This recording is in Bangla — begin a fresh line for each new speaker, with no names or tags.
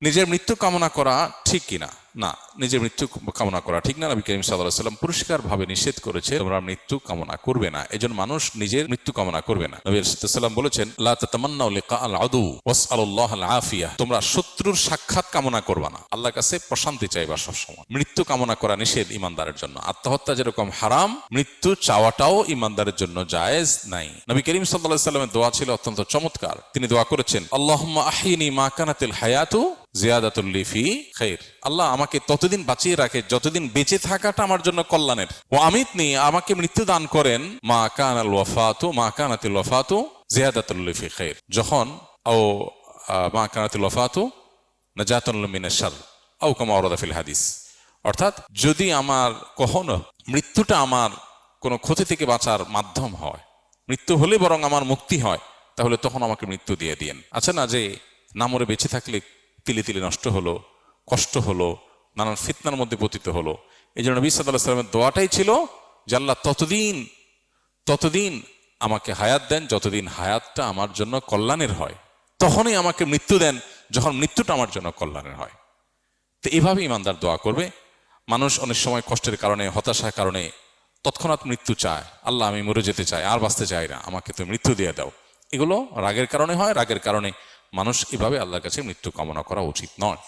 নিজের মৃত্যু কামনা করা ঠিক কিনা? না, নিজের মৃত্যু কামনা করা ঠিক না। নবী করিম সাল্লাল্লাহু আলাইহি ওয়াসাল্লাম পরিষ্কার ভাবে নিষেধ করেছে, তোমরা মৃত্যু কামনা করবে না। এজন্য মানুষ নিজের মৃত্যু কামনা করবে না। নবী সাল্লাল্লাহু আলাইহি ওয়াসাল্লাম বলেছেন, লা তাতামান্নাউ লিকা আল আদু ওয়াসআলুল্লাহাল আফিয়া, তোমরা শত্রুর সাক্ষাৎ কামনা করবা না, আল্লাহর কাছে প্রশান্তি চাইবা সবসময়। মৃত্যু কামনা করা নিষেধ ইমানদারের জন্য। আত্মহত্যা যেরকম হারাম, মৃত্যু চাওয়াটাও ইমানদারের জন্য জায়েজ নাই। নবী করিম সাল্লাল্লাহু আলাইহি ওয়াসাল্লামের দোয়া ছিল অত্যন্ত চমৎকার। তিনি দোয়া করেছেন, আল্লাহুম্মা আহিনি মা কানাতিল হায়াতু জিয়াদাতুল লি ফি খাইর, আল্লাহ আমাকে ততদিন বাঁচিয়ে রাখে যতদিন বেঁচে থাকাটা আমার জন্য কল্যাণের। ও আমিতনি, আমাকে মৃত্যু দান করেন মা কানাতিল ওয়াফাতু জিয়াদাতুল লি ফি খাইর, যখন মা কানাতিল ওয়াফাতু নাজাতুন মিনাশ শারর আও কামা ওয়ারাদা ফিল হাদিস, অর্থাৎ যদি আমার কখনো মৃত্যুটা আমার কোনো ক্ষতি থেকে বাঁচার মাধ্যম হয়, মৃত্যু হলে বরং আমার মুক্তি হয়, তাহলে তখন আমাকে মৃত্যু দিয়ে দিয়েন। আছে না যে না মরে বেঁচে থাকলে তিলে তিলে নষ্ট হলো, কষ্ট হলো, নানান ফিতনার মধ্যে পতিত হলো। এই জন্য নবী সাল্লাল্লাহু আলাইহি ওয়াসাল্লামের দোয়াটাই ছিল যে আল্লাহ ততদিন আমাকে হায়াত দেন যতদিন হায়াতটা আমার জন্য কল্যাণের হয়, তখনই আমাকে মৃত্যু দেন যখন মৃত্যুটা আমার জন্য কল্যাণের হয়। তো এভাবে ইমানদার দোয়া করবে। মানুষ অনেক সময় কষ্টের কারণে, হতাশার কারণে তৎক্ষণাৎ মৃত্যু চায়, আল্লাহ আমি মরে যেতে চাই, আর বাঁচতে চাই না, আমাকে তো মৃত্যু দিয়ে দাও। এগুলো রাগের কারণে হয়। রাগের কারণে মানুষ এভাবে আল্লাহর কাছে মৃত্যু কামনা করা উচিত নয়।